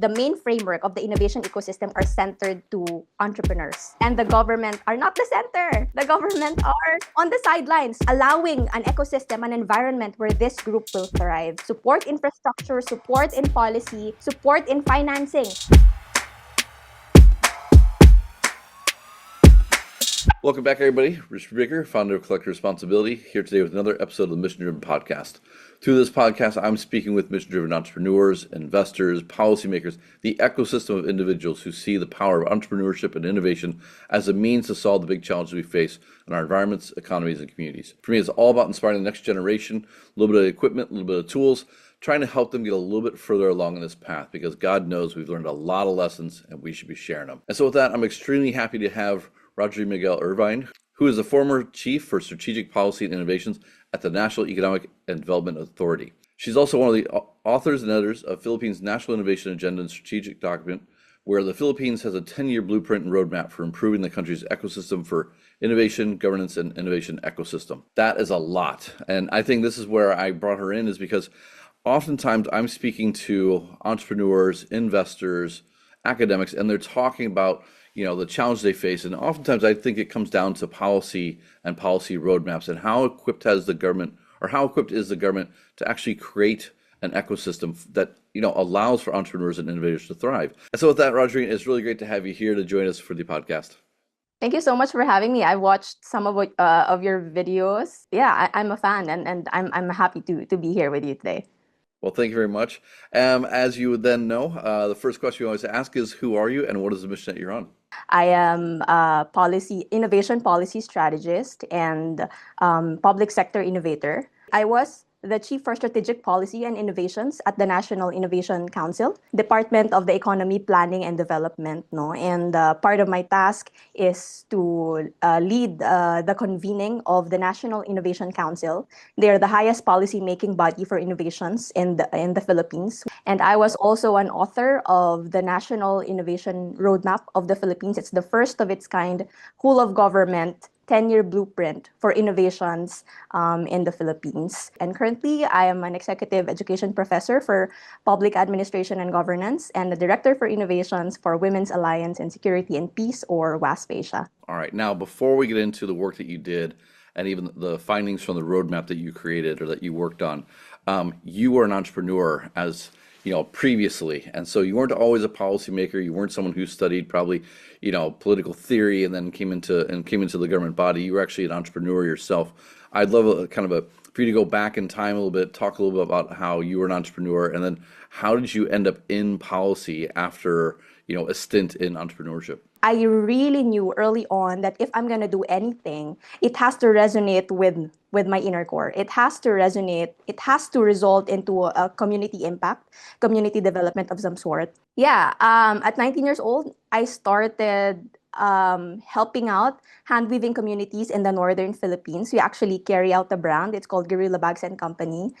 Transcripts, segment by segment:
the main framework of the innovation ecosystem are centered to entrepreneurs. And the government are not the center. The government are on the sidelines, allowing an ecosystem, an environment where this group will thrive. Support infrastructure, support in policy, support in financing. Welcome back, everybody. Rich Brubaker, founder of Collective Responsibility, here today with another episode of the Mission Driven Podcast. Through this podcast, I'm speaking with mission-driven entrepreneurs, investors, policymakers, the ecosystem of individuals who see the power of entrepreneurship and innovation as a means to solve the big challenges we face in our environments, economies, and communities. For me, it's all about inspiring the next generation, a little bit of equipment, a little bit of tools, trying to help them get a little bit further along in this path, because God knows we've learned a lot of lessons and we should be sharing them. And so with that, I'm extremely happy to have Rogerine Miguel-Irvine, who is the former Chief for Strategic Policy and Innovations at the National Economic and Development Authority. She's also one of the authors and editors of Philippines' National Innovation Agenda and Strategic Document, where the Philippines has a 10-year blueprint and roadmap for improving the country's ecosystem for innovation, governance, and innovation ecosystem. That is a lot. And I think this is where I brought her in, is because oftentimes I'm speaking to entrepreneurs, investors, academics, and they're talking about the challenge they face. And oftentimes I think it comes down to policy and policy roadmaps and how equipped is the government to actually create an ecosystem that, allows for entrepreneurs and innovators to thrive. And so with that, Rogerine, it's really great to have you here to join us for the podcast. Thank you so much for having me. I watched some of your videos. Yeah, I'm a fan, and I'm happy to be here with you today. Well, thank you very much. As you would then know, the first question we always ask is, who are you and what is the mission that you're on? I am a innovation policy strategist and public sector innovator. I was the Chief for Strategic Policy and Innovations at the National Innovation Council, Department of the Economy, Planning and Development. And part of my task is to lead the convening of the National Innovation Council. They are the highest policy-making body for innovations in the Philippines. And I was also an author of the National Innovation Roadmap of the Philippines. It's the first of its kind whole of government 10-year blueprint for innovations in the Philippines. And currently, I am an executive education professor for public administration and governance and the director for innovations for Women's Alliance and Security and Peace, or WASP Asia. All right. Now, before we get into the work that you did and even the findings from the roadmap that you created or that you worked on, you were an entrepreneur previously. And so you weren't always a policymaker. You weren't someone who studied probably, political theory and then came into the government body. You were actually an entrepreneur yourself. I'd love for you to go back in time a little bit, talk a little bit about how you were an entrepreneur, and then how did you end up in policy after, a stint in entrepreneurship? I really knew early on that if I'm going to do anything, it has to resonate with my inner core. It has to resonate. It has to result into a community impact, community development of some sort. Yeah, at 19 years old, I started helping out hand-weaving communities in the northern Philippines. We actually carry out the brand. It's called Guerrilla Bags and Company.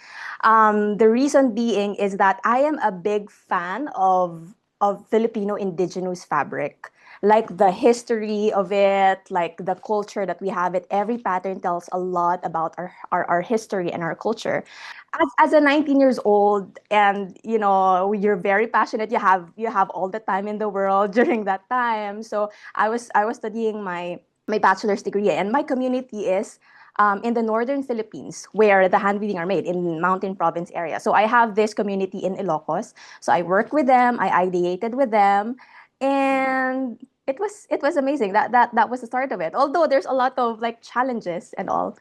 The reason being is that I am a big fan of Filipino indigenous fabric. Like the history of it, like the culture that we have it. Every pattern tells a lot about our history and our culture. As a 19 years old, and you're very passionate. You have all the time in the world during that time. So I was studying my bachelor's degree, and my community is in the northern Philippines, where the hand weaving are made in mountain province area. So I have this community in Ilocos. So I worked with them. I ideated with them. And it was amazing. That was the start of it. Although there's a lot of challenges and all.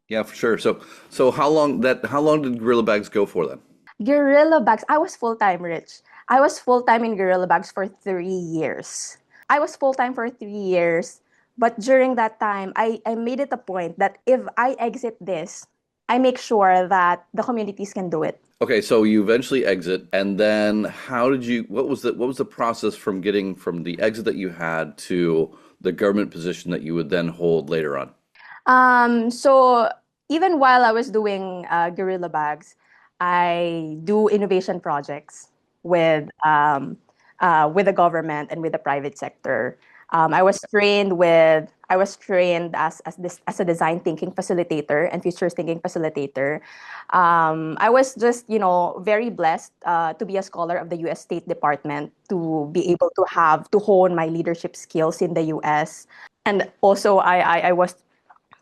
Yeah, for sure. So how long did Guerrilla Bags go for then? Guerrilla Bags, I was full-time, Rich. I was full-time in Guerrilla Bags for 3 years. I was full-time for 3 years, but during that time, I made it a point that if I exit this, I make sure that the communities can do it. Okay, so you eventually exit, and then what was the process from getting from the exit that you had to the government position that you would then hold later on? So even while I was doing Guerrilla Bags, I do innovation projects with the government and with the private sector. I was trained as a design thinking facilitator and futures thinking facilitator. I was just, very blessed to be a scholar of the U.S. State Department, to be able to hone my leadership skills in the U.S. And also, I was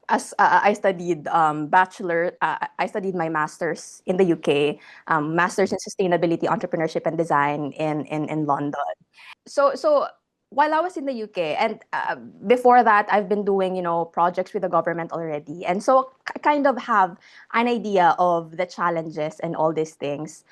as I studied I studied my master's in the UK, master's in sustainability, entrepreneurship, and design in London. So while I was in the UK, and before that, I've been doing, projects with the government already, and so I kind of have an idea of the challenges and all these things.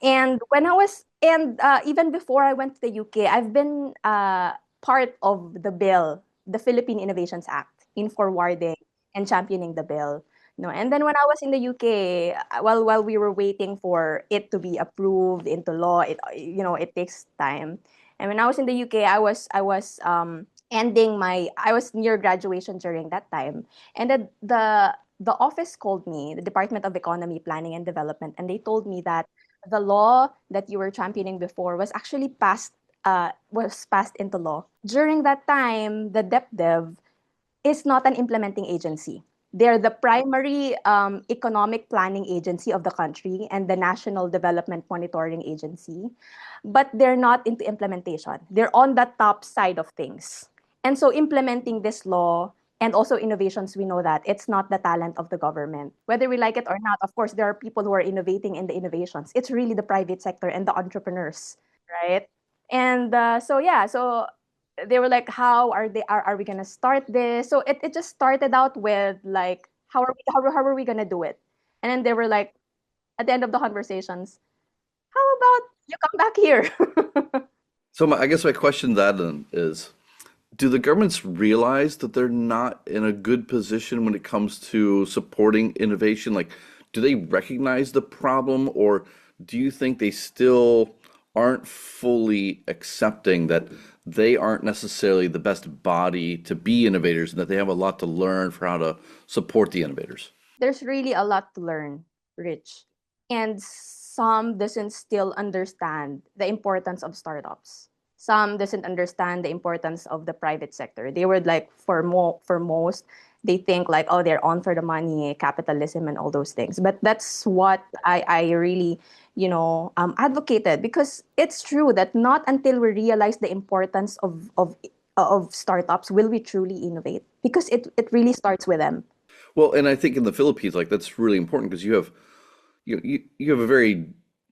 And even before I went to the UK, I've been part of the Philippine Innovations Act, in forwarding and championing the bill. And then when I was in the UK, while we were waiting for it to be approved into law, it takes time. And when I was in the UK, I was near graduation during that time. And the office called me, the Department of Economy, Planning and Development, and they told me that the law that you were championing before was passed into law. During that time, the DepDev is not an implementing agency. They're the primary economic planning agency of the country and the National Development Monitoring Agency, but they're not into implementation. They're on the top side of things. And so implementing this law and also innovations, we know that it's not the talent of the government. Whether we like it or not, of course, there are people who are innovating in the innovations. It's really the private sector and the entrepreneurs, right? And so they were like, how are we gonna start this? So it just started out with like, how are we gonna do it? And then they were like, at the end of the conversations, how about you come back here? So I guess my question to that then is, do the governments realize that they're not in a good position when it comes to supporting innovation? Like, do they recognize the problem, or do you think they still aren't fully accepting that they aren't necessarily the best body to be innovators and that they have a lot to learn for how to support the innovators? There's really a lot to learn, Rich. And some doesn't still understand the importance of startups. Some doesn't understand the importance of the private sector. They were like, for most, they think like, oh, they're on for the money, capitalism, and all those things. But that's what I really, advocated, because it's true that not until we realize the importance of startups will we truly innovate, because it really starts with them. Well, and I think in the Philippines, like that's really important because you have a very,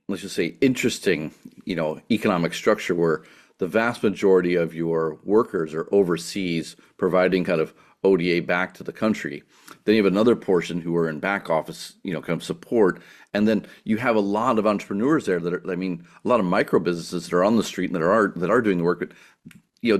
let's just say, interesting, economic structure where the vast majority of your workers are overseas providing kind of ODA back to the country. Then you have another portion who are in back office, kind of support. And then you have a lot of entrepreneurs there that are, I mean, a lot of micro businesses that are on the street and that are doing the work, but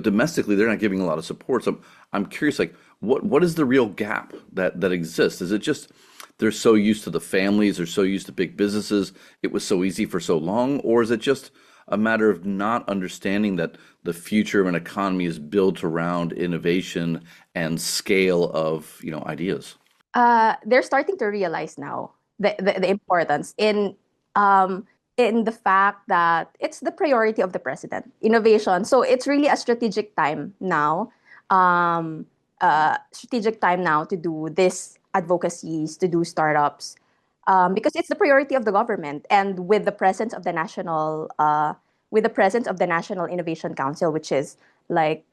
domestically they're not giving a lot of support. So I'm curious, like, what is the real gap that exists? Is it just they're so used to the families, they're so used to big businesses, it was so easy for so long, or is it just a matter of not understanding that the future of an economy is built around innovation and scale of, ideas? They're starting to realize now the importance in the fact that it's the priority of the president, innovation. So it's really a um, strategic time now to do this advocacies, to do startups, because it's the priority of the government, and with the presence of the National Innovation Council, which is like,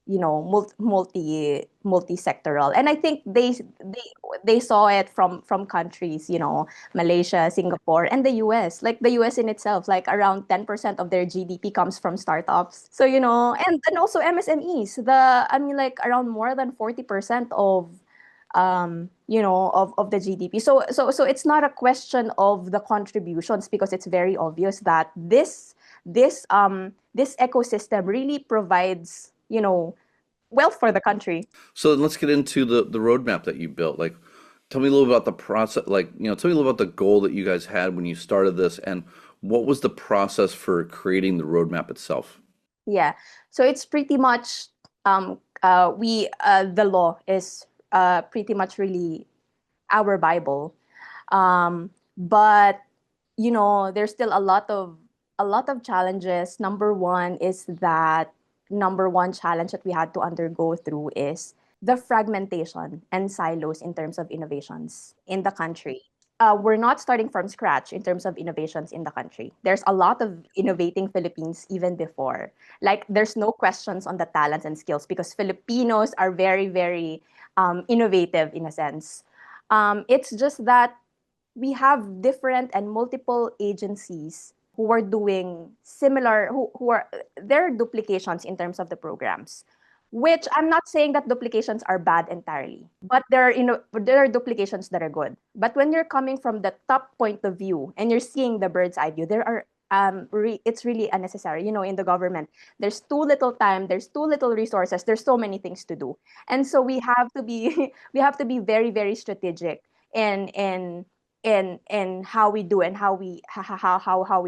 multi-sectoral. And I think they saw it from countries, Malaysia, Singapore, and the US. Like the US in itself, like around 10% of their GDP comes from startups. So, and also MSMEs. I mean, like around more than 40% of the GDP. So it's not a question of the contributions, because it's very obvious that this ecosystem really provides, wealth for the country. So then let's get into the roadmap that you built. Like, tell me a little about the process. Like, tell me a little about the goal that you guys had when you started this, and what was the process for creating the roadmap itself? Yeah. So it's pretty much the law is pretty much really our Bible. But there's still a lot of challenges. Number one is that number one challenge that we had to undergo through is the fragmentation and silos in terms of innovations in the country. We're not starting from scratch in terms of innovations in the country. There's a lot of innovating Philippines even before. Like, there's no questions on the talents and skills because Filipinos are very, very innovative in a sense. It's just that we have different and multiple agencies who are doing similar, who are, there are duplications in terms of the programs, which I'm not saying that duplications are bad entirely, but there are duplications that are good. But when you're coming from the top point of view and you're seeing the bird's eye view, there are it's really unnecessary. In the government, there's too little time, there's too little resources, there's so many things to do, and so we have to be we have to be very, very strategic in how we do and how we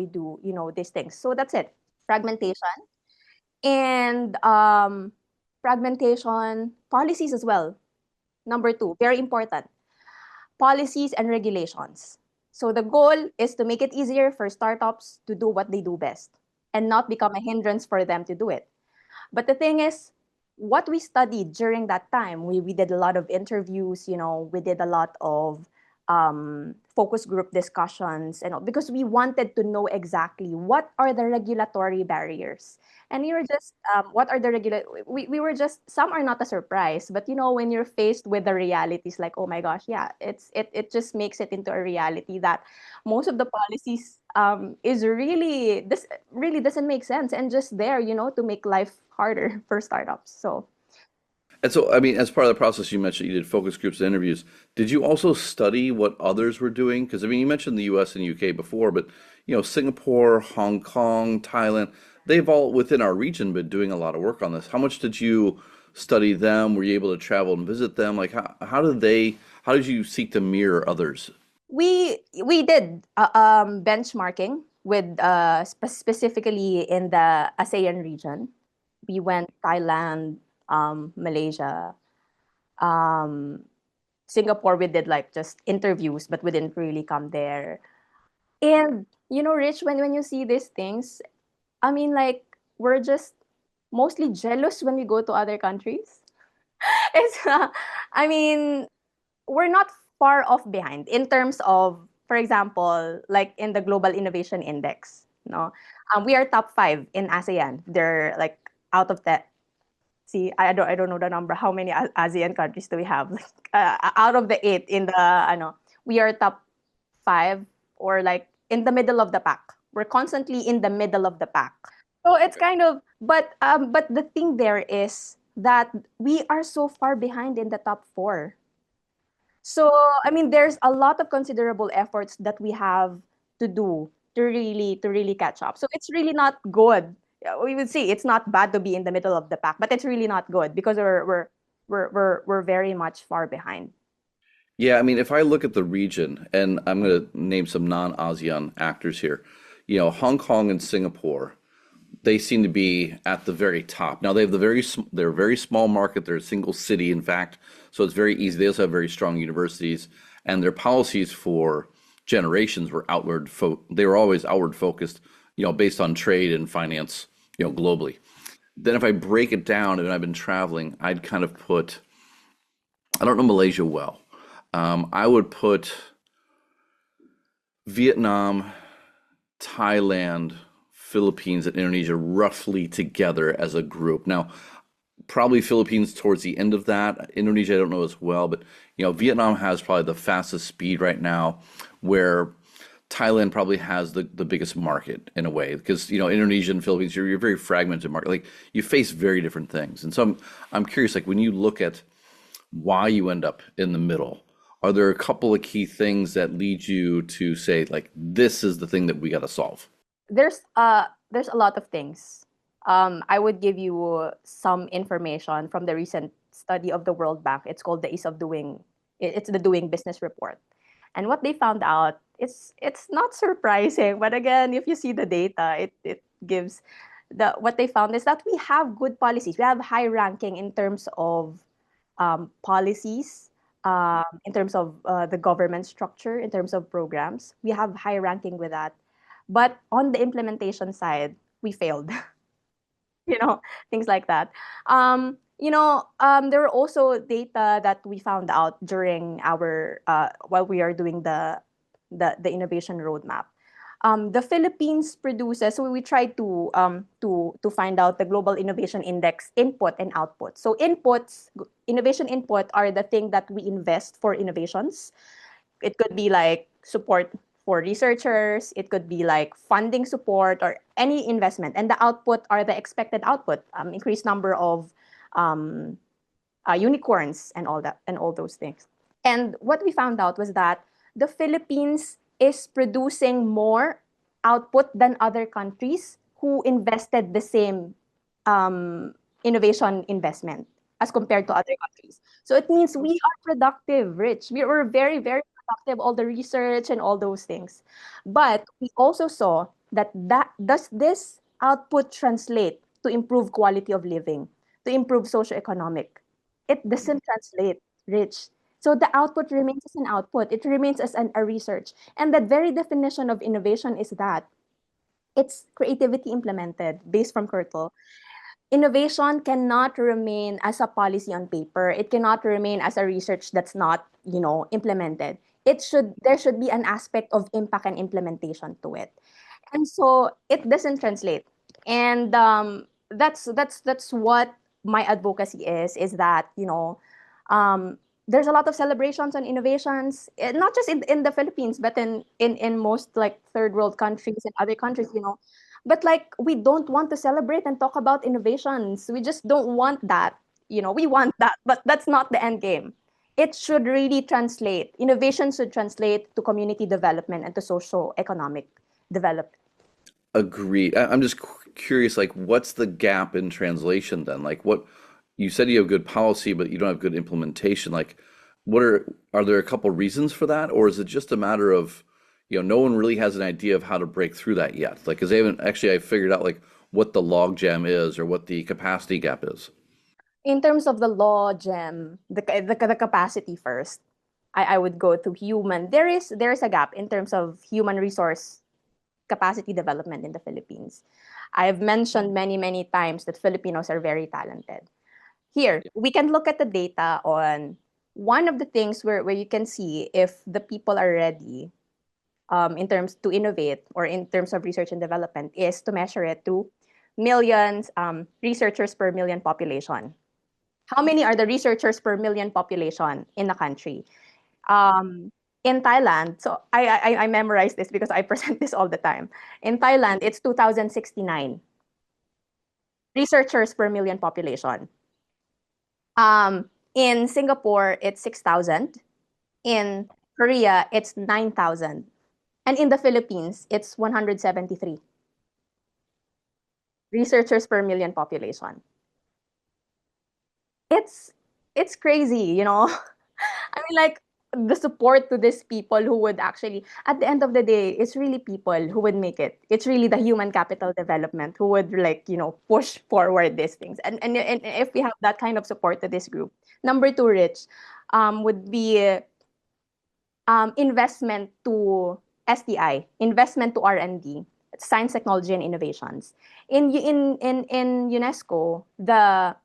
do these things. So that's it. Fragmentation and fragmentation policies as well. Number two, very important, policies and regulations. So the goal is to make it easier for startups to do what they do best and not become a hindrance for them to do it. But the thing is, what we studied during that time, we did a lot of interviews, we did a lot of focus group discussions, and all, because we wanted to know exactly what are the regulatory barriers. And we were just, what are the we were just, some are not a surprise, but when you're faced with the realities, like, oh my gosh, yeah, it just makes it into a reality that most of the policies is really, this really doesn't make sense and just there, to make life harder for startups. So And so, I mean, as part of the process, you mentioned you did focus groups and interviews. Did you also study what others were doing? Because, I mean, you mentioned the US and UK before, but, Singapore, Hong Kong, Thailand, they've all within our region been doing a lot of work on this. How much did you study them? Were you able to travel and visit them? Like, how did you seek to mirror others? we did benchmarking with specifically in the ASEAN region. We went Thailand, Malaysia, um, Singapore. We did like just interviews, but we didn't really come there. And Rich, when you see these things, I mean, like, we're just mostly jealous when we go to other countries. It's, I mean, we're not far off behind in terms of, for example, like in the Global Innovation Index. No, we are top five in ASEAN. They're like out of that. See, I don't know the number. How many ASEAN countries do we have? Like, out of the eight in the, we are top five, or like in the middle of the pack. We're constantly in the middle of the pack. So it's kind of, but the thing there is that we are so far behind in the top four. So, I mean, there's a lot of considerable efforts that we have to do to really catch up. So it's really not good. Yeah, we would say it's not bad to be in the middle of the pack, but it's really not good because we're very much far behind. Yeah, I mean, if I look at the region, and I'm going to name some non-ASEAN actors here, Hong Kong and Singapore, they seem to be at the very top. Now they have they're a very small market. They're a single city, in fact, so it's very easy. They also have very strong universities, and their policies for generations were they were always outward focused, based on trade and finance, globally. Then if I break it down, and I've been traveling, I'd kind of put, I don't know Malaysia well. I would put Vietnam, Thailand, Philippines, and Indonesia roughly together as a group. Now, probably Philippines towards the end of that. Indonesia, I don't know as well, but Vietnam has probably the fastest speed right now, where Thailand probably has the biggest market in a way, because Indonesia and Philippines, you're very fragmented market. Like, you face very different things, and so I'm curious, like, when you look at why you end up in the middle, are there a couple of key things that lead you to say, like, this is the thing that we got to solve? There's a lot of things. I would give you some information from the recent study of the World Bank. It's called the Ease of Doing. It's the Doing Business Report, and what they found out, it's not surprising. But again, if you see the data, it gives what they found is that we have good policies. We have high ranking in terms of policies, in terms of the government structure, in terms of programs. We have high ranking with that. But on the implementation side, we failed. things like that. There were also data that we found out during our while we are doing the innovation roadmap. The Philippines produces, so we tried to find out the global innovation index input and output. So innovation input are the thing that we invest for innovations. It could be like support for researchers, it could be like funding support or any investment. And the output are the expected output, increased number of um, unicorns and all that and all those things. And what we found out was that the Philippines is producing more output than other countries who invested the same innovation investment as compared to other countries. So it means we are productive, Rich. We were very, very productive, all the research and all those things. But we also saw that does this output translate to improve quality of living, to improve socioeconomic? It doesn't translate, Rich. So the output remains as an output. It remains as a research. And the very definition of innovation is that it's creativity implemented based from Kurtle. Innovation cannot remain as a policy on paper. It cannot remain as a research that's not, implemented. There should be an aspect of impact and implementation to it. And so it doesn't translate. And that's what my advocacy is that, there's a lot of celebrations on innovations, not just in the Philippines, but in most like third world countries and other countries, but like we don't want to celebrate and talk about innovations. We just don't want that. We want that, but that's not the end game. It should really translate. Innovation should translate to community development and to social economic development. Agreed. I'm just curious, like, what's the gap in translation then? Like, what you said you have good policy, but you don't have good implementation. Like, are there a couple reasons for that, or is it just a matter of, no one really has an idea of how to break through that yet? Like, because they haven't actually, I figured out like what the log jam is or what the capacity gap is. In terms of the law gem, the capacity first, I would go to human. There is a gap in terms of human resource capacity development in the Philippines. I've mentioned many, many times that Filipinos are very talented. Here, we can look at the data on one of the things where you can see if the people are ready in terms to innovate or in terms of research and development is to measure it to millions researchers per million population. How many are the researchers per million population in the country? In Thailand, so I memorize this because I present this all the time. In Thailand, it's 2069 researchers per million population. In Singapore, it's 6,000. In Korea, it's 9,000. And in the Philippines, it's 173 researchers per million population. It's crazy. I mean, like the support to these people who would actually, at the end of the day, it's really people who would make it. It's really the human capital development who would like, push forward these things. And if we have that kind of support to this group. Number two, Rich, would be investment to STI, investment to R&D, science, technology, and innovations. In UNESCO, the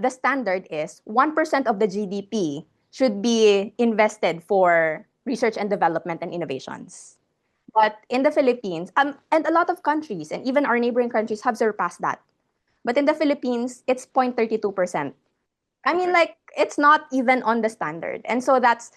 standard is 1% of the GDP should be invested for research and development and innovations. But in the Philippines, and a lot of countries, and even our neighboring countries have surpassed that. But in the Philippines, it's 0.32%. I mean, like, it's not even on the standard. And so that's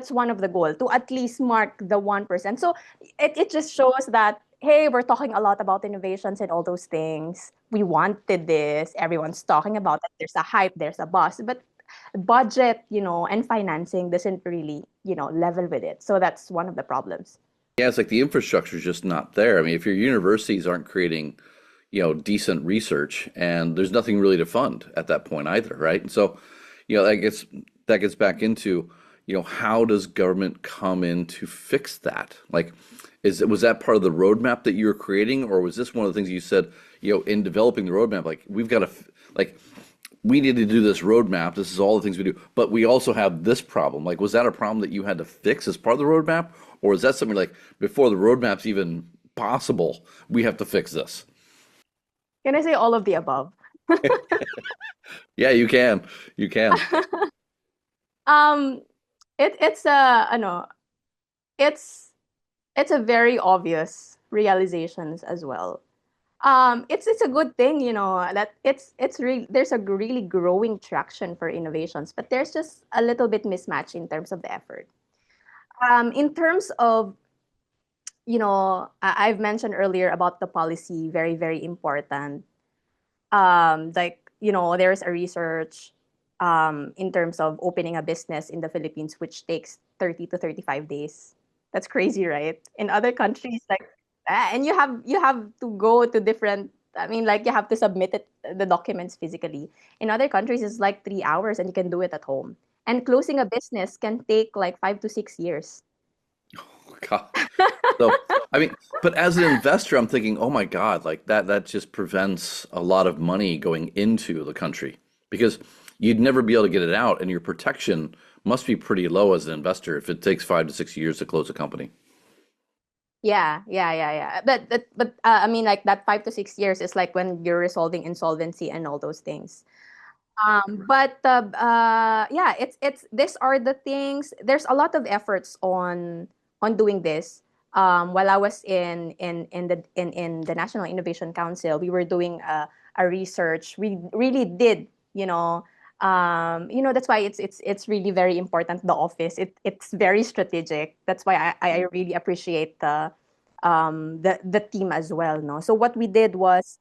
one of the goal, to at least mark the 1%. So it just shows that, hey, we're talking a lot about innovations and all those things. We wanted this. Everyone's talking about it. There's a hype, there's a buzz. But budget, and financing doesn't really, level with it. So that's one of the problems. Yeah, it's like the infrastructure is just not there. I mean, if your universities aren't creating, decent research, and there's nothing really to fund at that point either, right? And so, that gets back into, how does government come in to fix that? Like, was that part of the roadmap that you were creating, or was this one of the things you said, in developing the roadmap, like we've got to, like, we need to do this roadmap. This is all the things we do, but we also have this problem. Like, was that a problem that you had to fix as part of the roadmap, or is that something like before the roadmap's even possible, we have to fix this? Can I say all of the above? Yeah, you can. You can. Um, it's a ano, it's it's a very obvious realizations as well. It's a good thing, that it's really there's a really growing traction for innovations, but there's just a little bit mismatch in terms of the effort. In terms of, I've mentioned earlier about the policy, very, very important. Like, there's a research in terms of opening a business in the Philippines, which takes 30 to 35 days. That's crazy, right? In other countries, like, and you have to go to different. I mean, like you have to submit the documents physically. In other countries, it's like 3 hours, and you can do it at home. And closing a business can take like 5 to 6 years. God. So, I mean, but as an investor, I'm thinking, oh my God, like that just prevents a lot of money going into the country because you'd never be able to get it out, and your protection must be pretty low as an investor if it takes 5 to 6 years to close a company. Yeah, yeah, yeah, yeah. But I mean, like that 5 to 6 years is like when you're resolving insolvency and all those things. But yeah, it's these are the things. There's a lot of efforts on doing this. While I was in the National Innovation Council, we were doing a research. We really did, that's why it's really very important. The office, it's very strategic. That's why I really appreciate the team as well. No, so what we did was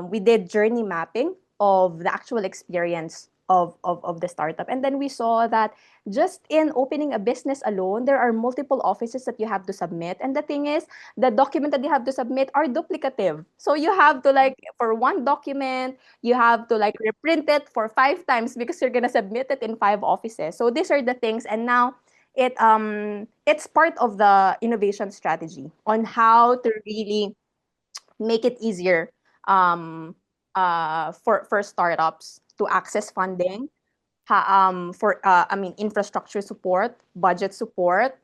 we did journey mapping of the actual experience of the startup. And then we saw that just in opening a business alone, there are multiple offices that you have to submit. And the thing is, the document that you have to submit are duplicative. So you have to like, for one document, you have to like reprint it for 5 times because you're gonna submit it in 5 offices. So these are the things. And now it's part of the innovation strategy on how to really make it easier for startups to access funding, for I mean infrastructure support, budget support,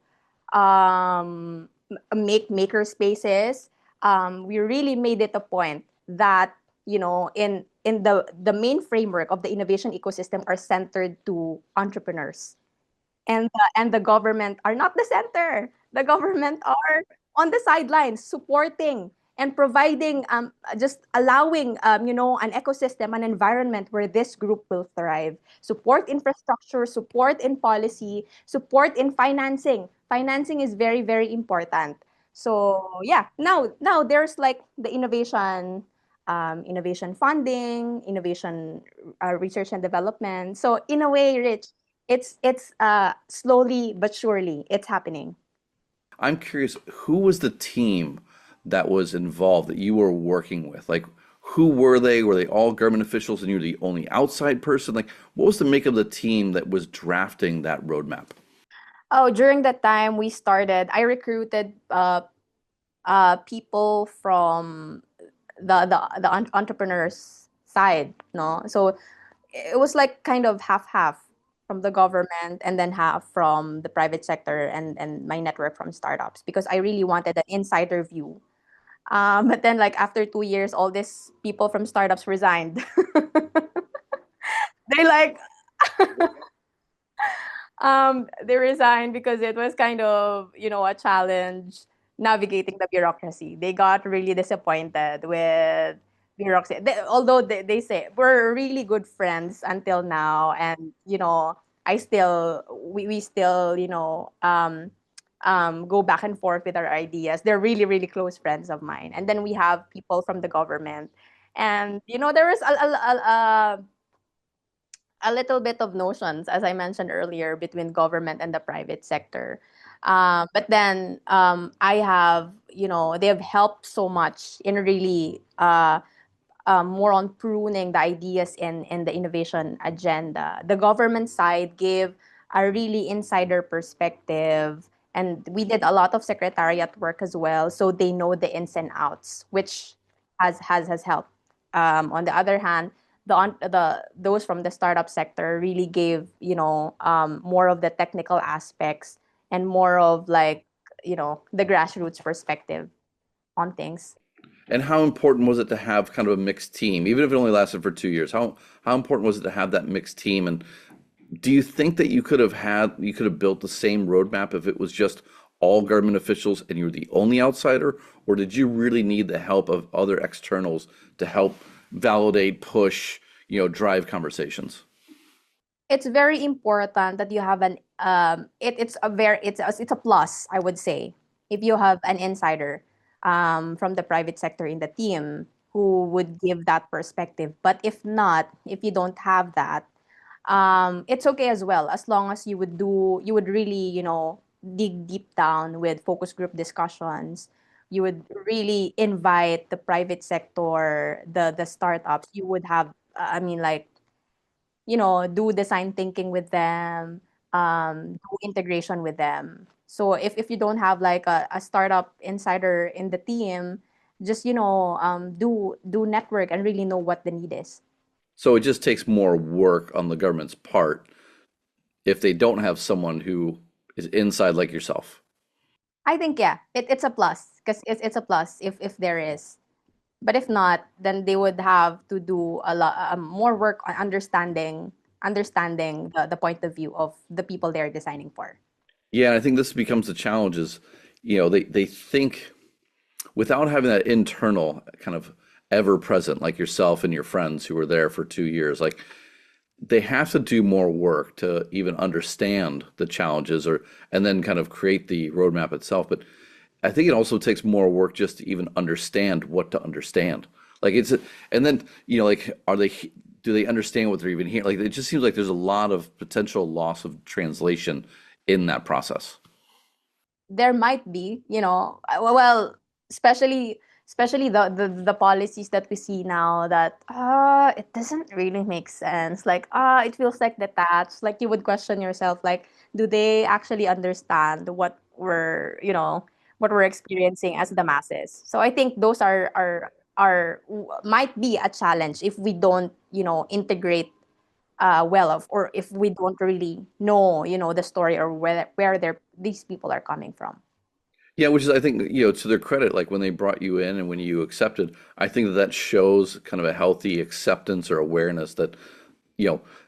make maker spaces. We really made it a point that in the main framework of the innovation ecosystem are centered to entrepreneurs, and the government are not the center. The government are on the sidelines supporting and providing, just allowing, an ecosystem, an environment where this group will thrive. Support infrastructure, support in policy, support in financing. Financing is very, very important. So yeah, now there's like the innovation funding, innovation, research and development. So in a way, Rich, it's slowly but surely it's happening. I'm curious, who was the team that was involved that you were working with? Like, who were they? Were they all government officials and you were the only outside person? Like, what was the makeup of the team that was drafting that roadmap? Oh, during that time we started, I recruited people from the entrepreneurs side, no? So it was like kind of half half from the government and then half from the private sector, and my network from startups, because I really wanted an insider view. But then like after 2 years, all these people from startups resigned. They like they resigned because it was kind of, a challenge navigating the bureaucracy. They got really disappointed with bureaucracy. Although they say we're really good friends until now, and we still, go back and forth with our ideas. They're really, really close friends of mine. And then we have people from the government, and there was a little bit of notions, as I mentioned earlier, between government and the private sector. But then I have, they have helped so much in really more on pruning the ideas in the innovation agenda. The government side gave a really insider perspective, and we did a lot of secretariat work as well, so they know the ins and outs, which has helped. On the other hand, the those from the startup sector really gave, more of the technical aspects and more of like, the grassroots perspective on things. And how important was it to have kind of a mixed team, even if it only lasted for 2 years? How important was it to have that mixed team? And do you think that you could have built the same roadmap if it was just all government officials and you were the only outsider, or did you really need the help of other externals to help validate, push, drive conversations? It's very important that you have it's a plus, I would say, if you have an insider from the private sector in the team who would give that perspective. But if not, if you don't have that, it's okay as well, as long as you would really, dig deep down with focus group discussions. You would really invite the private sector, the startups. You would have, I mean, like, do design thinking with them, do integration with them. So if you don't have like a startup insider in the team, just, do network and really know what the need is. So it just takes more work on the government's part if they don't have someone who is inside like yourself. I think, yeah, it's a plus, because it's a plus if there is. But if not, then they would have to do a lot more work on understanding the point of view of the people they're designing for. Yeah, and I think this becomes the challenge is, they think without having that internal kind of ever present, like yourself and your friends who were there for 2 years, like they have to do more work to even understand the challenges or and then kind of create the roadmap itself. But I think it also takes more work just to even understand what to understand. Like and then, like, do they understand what they're even hearing? Like, it just seems like there's a lot of potential loss of translation in that process. There might be, well, especially the policies that we see now, that it doesn't really make sense. Like, it feels like detached. Like, you would question yourself, like, do they actually understand what we're experiencing as the masses? So I think those might be a challenge if we don't, integrate well of, or if we don't really know, the story, or where these people are coming from. Yeah, which is, I think, to their credit, like when they brought you in and when you accepted, I think that that shows kind of a healthy acceptance or awareness that,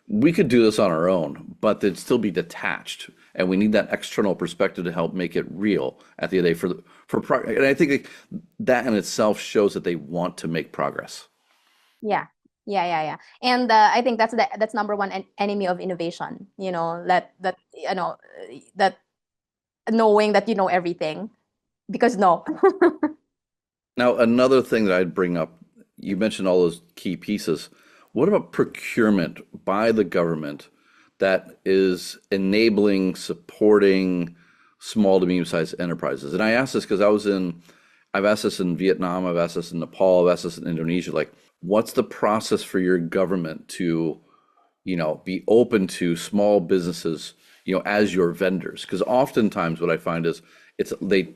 we could do this on our own, but they'd still be detached. And we need that external perspective to help make it real at the end of the day and I think like, that in itself shows that they want to make progress. Yeah, yeah. And I think that's number one enemy of innovation. That knowing that you know everything, because no. Now, another thing that I'd bring up, you mentioned all those key pieces. What about procurement by the government that is enabling, supporting small to medium-sized enterprises? And I ask this because I've asked this in Vietnam, I've asked this in Nepal, I've asked this in Indonesia. Like, what's the process for your government to, be open to small businesses, as your vendors? Because oftentimes what I find is the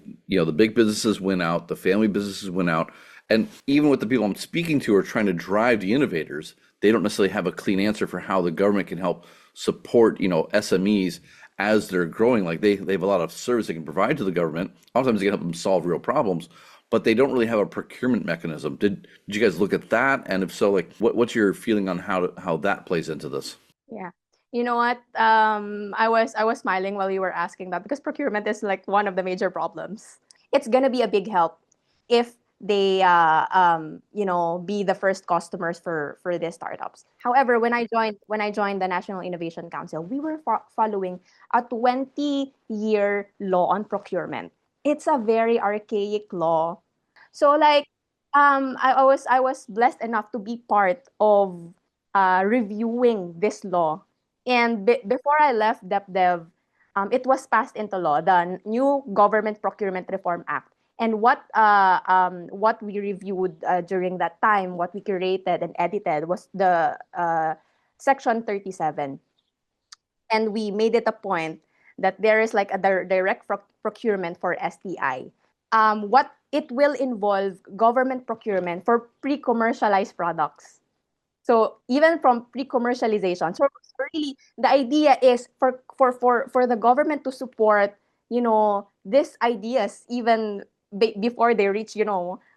big businesses win out, the family businesses win out, and even with the people I'm speaking to are trying to drive the innovators, they don't necessarily have a clean answer for how the government can help support, SMEs as they're growing. Like they have a lot of service they can provide to the government. Oftentimes they can help them solve real problems, but they don't really have a procurement mechanism. Did you guys look at that? And if so, like what's your feeling on how that plays into this? Yeah. You know what? I was smiling while you were asking that, because procurement is like one of the major problems. It's gonna be a big help if they be the first customers for these startups. However, when I joined the National Innovation Council, we were following a 20-year law on procurement. It's a very archaic law. So, like, I was blessed enough to be part of reviewing this law. And before I left DepDev, it was passed into law, the new Government Procurement Reform Act. And what we reviewed during that time, what we curated and edited, was the Section 37. And we made it a point that there is like a direct procurement for STI. What it will involve government procurement for pre-commercialized products. So even from pre-commercialization. So really, the idea is for the government to support, these ideas even before they reach,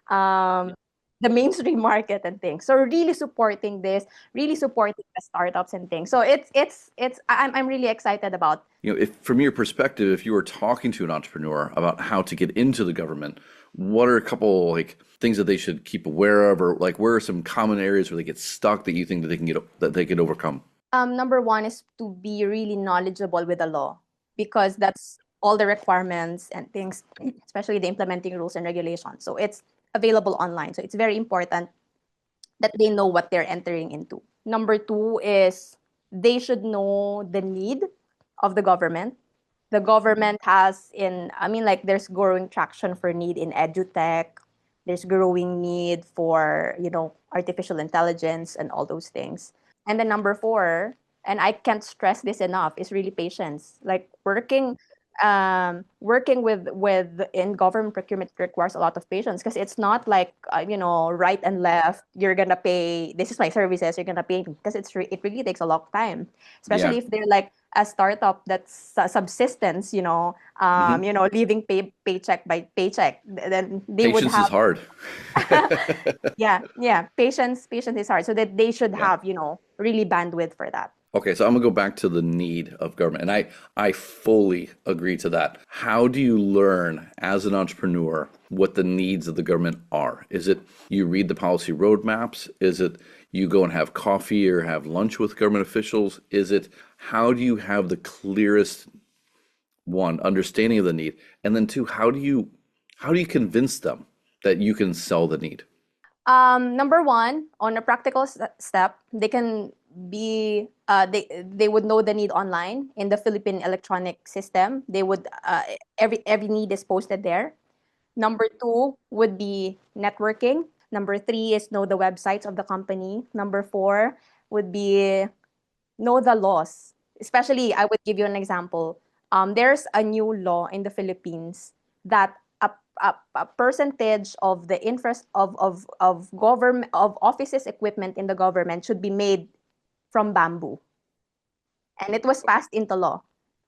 um, the mainstream market and things. So really supporting this, really supporting the startups and things. So I'm really excited about. If from your perspective, if you were talking to an entrepreneur about how to get into the government, what are a couple like things that they should keep aware of, or like where are some common areas where they get stuck that you think that they can overcome? Number one is to be really knowledgeable with the law, because that's all the requirements and things, especially the implementing rules and regulations. So it's available online. So it's very important that they know what they're entering into. Number two is they should know the need of the government. The government has like there's growing traction for need in edutech. There's growing need for, artificial intelligence and all those things. And then number four, and I can't stress this enough, is really patience. Like working with in government procurement requires a lot of patience, because it's not like right and left, you're gonna pay, this is my services, you're gonna pay, because it really takes a long time, especially Yeah. if they're like a startup that's subsistence, Hmm. living paycheck by paycheck, then they would Patience is have. hard. Yeah, patience is hard, so that they should Yeah. have really bandwidth for that. Okay, so I'm gonna go back to the need of government, and I fully agree to that. How do you learn as an entrepreneur what the needs of the government are? Is it you read the policy roadmaps? Is it you go and have coffee or have lunch with government officials? Is it how do you have the clearest one understanding of the need, and then two, how do you convince them that you can sell the need? Number one, on a practical step, they can be they would know the need online in the Philippine electronic system. They would every need is posted there. Number two would be networking. Number three is know the websites of the company. Number four would be know the laws. Especially, I would give you an example. There's a new law in the Philippines that a percentage of the interest of government of offices equipment in the government should be made from bamboo, and it was passed into law.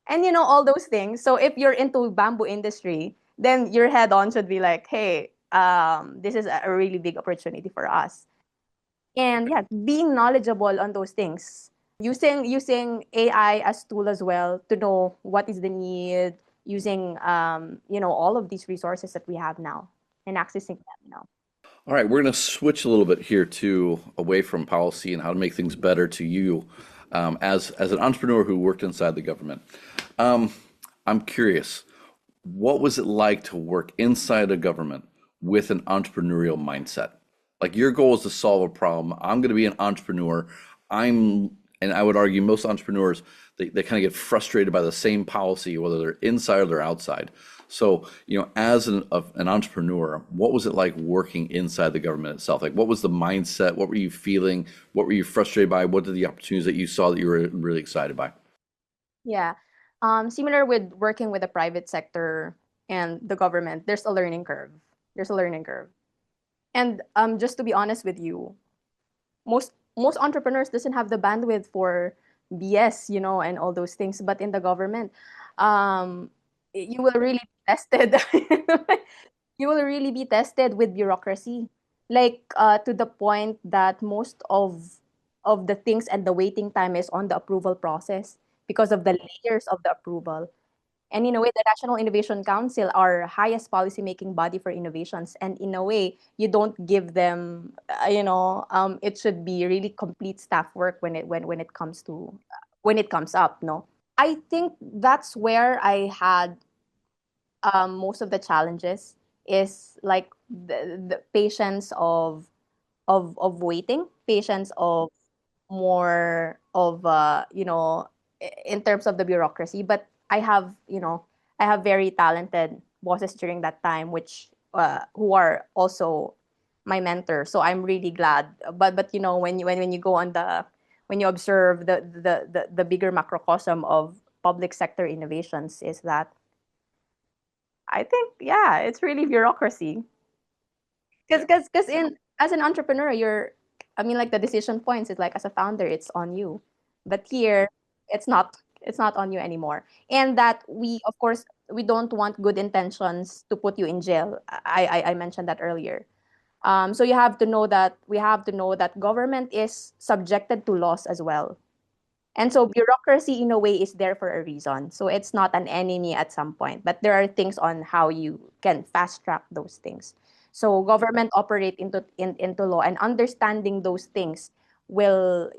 And all those things. So if you're into bamboo industry, then your head on should be like, hey, this is a really big opportunity for us. And yeah, being knowledgeable on those things, using AI as tool as well to know what is the need, using all of these resources that we have now and accessing them now. All right, we're going to switch a little bit here to away from policy and how to make things better to you as an entrepreneur who worked inside the government. Um, I'm curious, what was it like to work inside a government with an entrepreneurial mindset? Like your goal is to solve a problem. I'm going to be an entrepreneur. And I would argue most entrepreneurs, they kind of get frustrated by the same policy, whether they're inside or they're outside. So, as an entrepreneur, what was it like working inside the government itself? Like, what was the mindset? What were you feeling? What were you frustrated by? What are the opportunities that you saw that you were really excited by? Yeah. Similar with working with the private sector and the government, there's a learning curve. There's a learning curve. And just to be honest with you, most entrepreneurs doesn't have the bandwidth for BS, and all those things. But in the government, um, you will really be tested. You will really be tested with bureaucracy, like to the point that most of the things and the waiting time is on the approval process because of the layers of the approval. And in a way, the National Innovation Council, our highest policy-making body for innovations, and in a way, you don't give them, it should be really complete staff work when it comes up, no. I think that's where I had most of the challenges is like the patience of waiting, patience of more of in terms of the bureaucracy. But I have very talented bosses during that time, which who are also my mentor. So I'm really glad. But when you go on the when you observe the bigger macrocosm of public sector innovations, is that I think, yeah, it's really bureaucracy. Because in as an entrepreneur, like the decision points is like as a founder, it's on you. But here, it's not on you anymore. And that we, of course, we don't want good intentions to put you in jail. I mentioned that earlier. So you have to know that we have to know that government is subjected to laws as well. And so bureaucracy in a way is there for a reason. So it's not an enemy at some point, but there are things on how you can fast track those things. So government operate into law, and understanding those things will,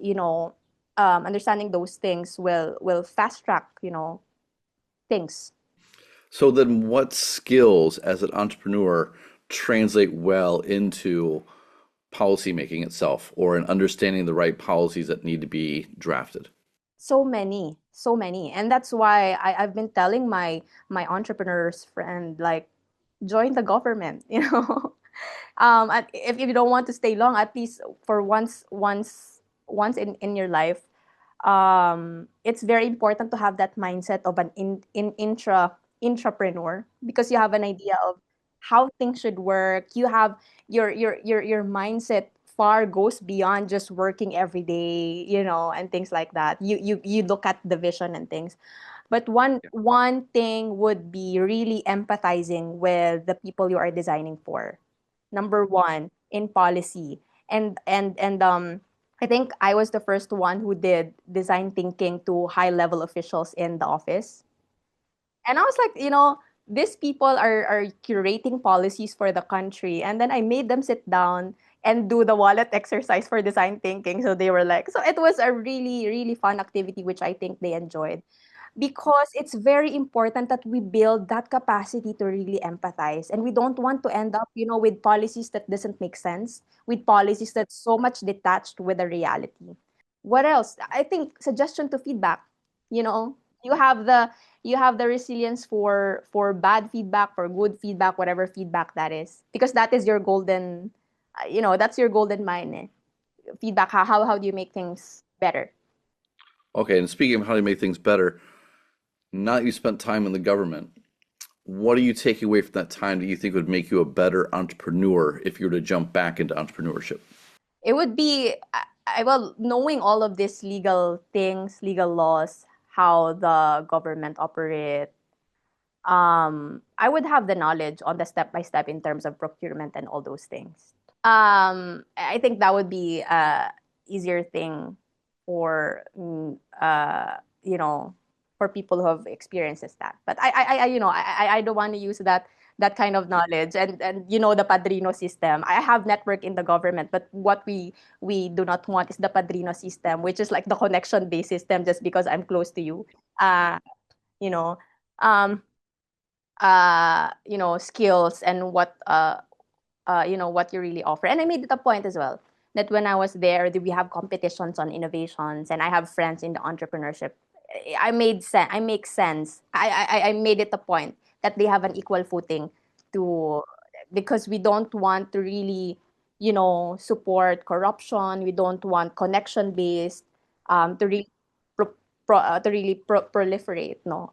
understanding those things will fast track, things. So then what skills as an entrepreneur translate well into policy making itself or in understanding the right policies that need to be drafted? So many, so many. And that's why I've been telling my entrepreneurs friend, like, join the government, if you don't want to stay long, at least for once in your life, it's very important to have that mindset of an intrapreneur, because you have an idea of how things should work. You have your mindset far goes beyond just working every day, and things like that. You look at the vision and things. But one thing would be really empathizing with the people you are designing for. Number one, in policy. And I think I was the first one who did design thinking to high level officials in the office. And I was like, these people are curating policies for the country. And then I made them sit down and do the wallet exercise for design thinking. So they were like, so it was a really, really fun activity, which I think they enjoyed, because it's very important that we build that capacity to really empathize, and we don't want to end up with policies that doesn't make sense, with policies that's so much detached with the reality. What else? I think suggestion to feedback. you know you have the you have the resilience for bad feedback, for good feedback, whatever feedback that is, because that is your golden, that's your golden mine, eh? Feedback. How do you make things better? Okay, and speaking of how to make things better, now that you spent time in the government, what are you taking away from that time that you think would make you a better entrepreneur if you were to jump back into entrepreneurship? It would be, well, knowing all of these legal things, legal laws, how the government operate. I would have the knowledge on the step by step in terms of procurement and all those things. I think that would be a easier thing for, for people who have experiences that. But I don't want to use that kind of knowledge, and the padrino system. I have network in the government, but what we do not want is the padrino system, which is like the connection based system, just because I'm close to you. Uh, you know, um, skills and what you really offer. And I made it a point as well that when I was there, we have competitions on innovations, and I have friends in the entrepreneurship. I make sense. I made it a point that they have an equal footing to, because we don't want to really, support corruption. We don't want connection based, to really proliferate, no,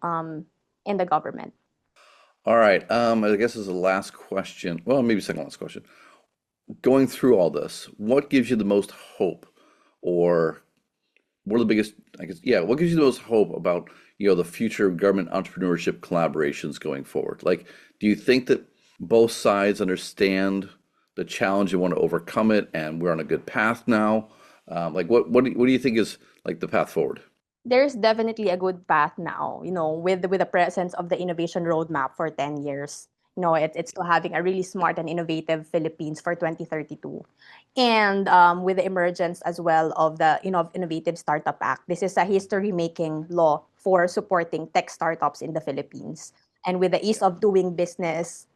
in the government. All right, I guess as the last question, well, maybe second last question. Going through all this, what gives you the most hope, or what are the biggest, I guess, yeah, what gives you the most hope about, the future of government entrepreneurship collaborations going forward? Like, do you think that both sides understand the challenge and want to overcome it, and we're on a good path now? Like, what do you think is like the path forward? There's definitely a good path now, with the presence of the innovation roadmap for 10 years. It's still having a really smart and innovative Philippines for 2032. And with the emergence as well of the Innovative Startup Act. This is a history-making law for supporting tech startups in the Philippines. And with the ease of doing business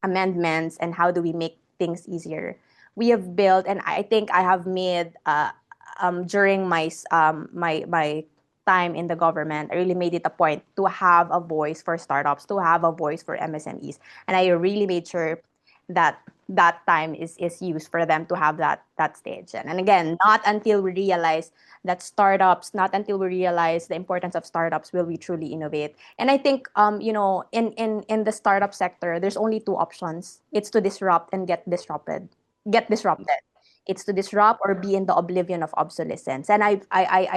amendments and how do we make things easier, we have built, and I think I have made, during my time in the government, I really made it a point to have a voice for startups, to have a voice for MSMEs, and I really made sure that that time is used for them to have that stage. And again, not until we realize not until we realize the importance of startups will we truly innovate. And I think, in the startup sector, there's only two options. It's to disrupt and get disrupted. It's to disrupt or be in the oblivion of obsolescence. And I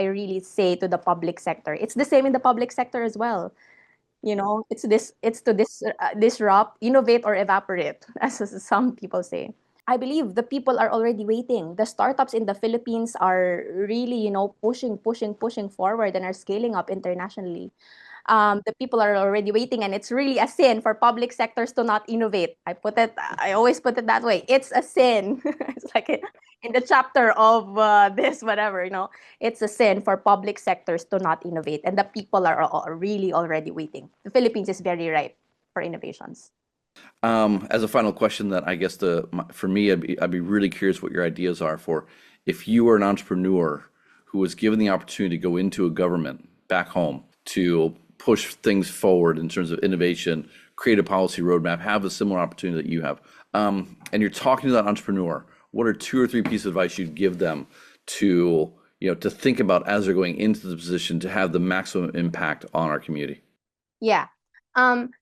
really say to the public sector, it's the same in the public sector as well. It's to disrupt, innovate, or evaporate, as some people say. I believe the people are already waiting. The startups in the Philippines are really, pushing forward and are scaling up internationally. The people are already waiting, and it's really a sin for public sectors to not innovate. I always put it that way. It's a sin. It's like in the chapter of this, whatever, it's a sin for public sectors to not innovate, and the people are really already waiting. The Philippines is very ripe for innovations. As a final question, that I guess for me, I'd be really curious what your ideas are for if you were an entrepreneur who was given the opportunity to go into a government back home to push things forward in terms of innovation, create a policy roadmap, have a similar opportunity that you have, and you're talking to that entrepreneur. What are two or three pieces of advice you'd give them to to think about as they're going into the position to have the maximum impact on our community? Yeah.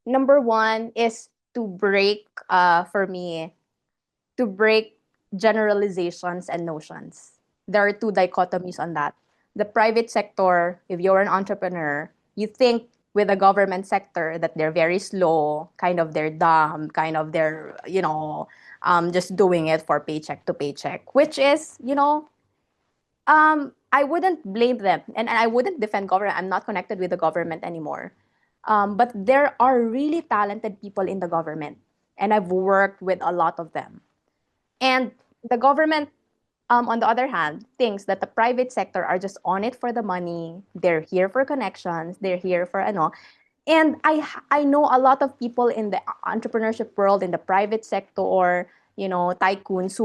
Number one is to break, for me, to break generalizations and notions. There are two dichotomies on that. The private sector, if you're an entrepreneur, you think with the government sector that they're very slow, kind of they're dumb, kind of they're, just doing it for paycheck to paycheck, which is, I wouldn't blame them, and I wouldn't defend government. I'm not connected with the government anymore. But there are really talented people in the government, and I've worked with a lot of them. And the government, on the other hand, thinks that the private sector are just on it for the money. They're here for connections. They're here for ano. And I know a lot of people in the entrepreneurship world, in the private sector, tycoons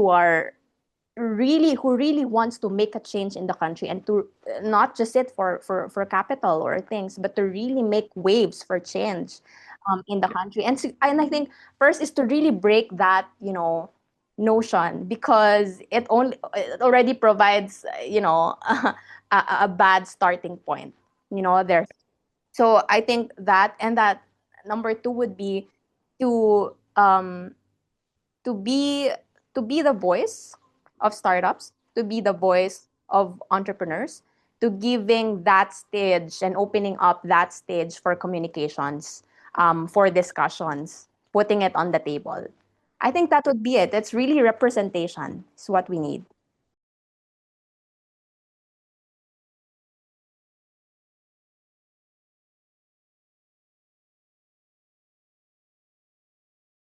who really wants to make a change in the country, and to not just sit for capital or things, but to really make waves for change in the country. And I think first is to really break that notion, because it already provides a bad starting point. There. So I think that, and that number two would be to to be to be the voice of startups, to be the voice of entrepreneurs, to giving that stage and opening up that stage for communications, for discussions, putting it on the table. I think that would be it. It's really representation is what we need.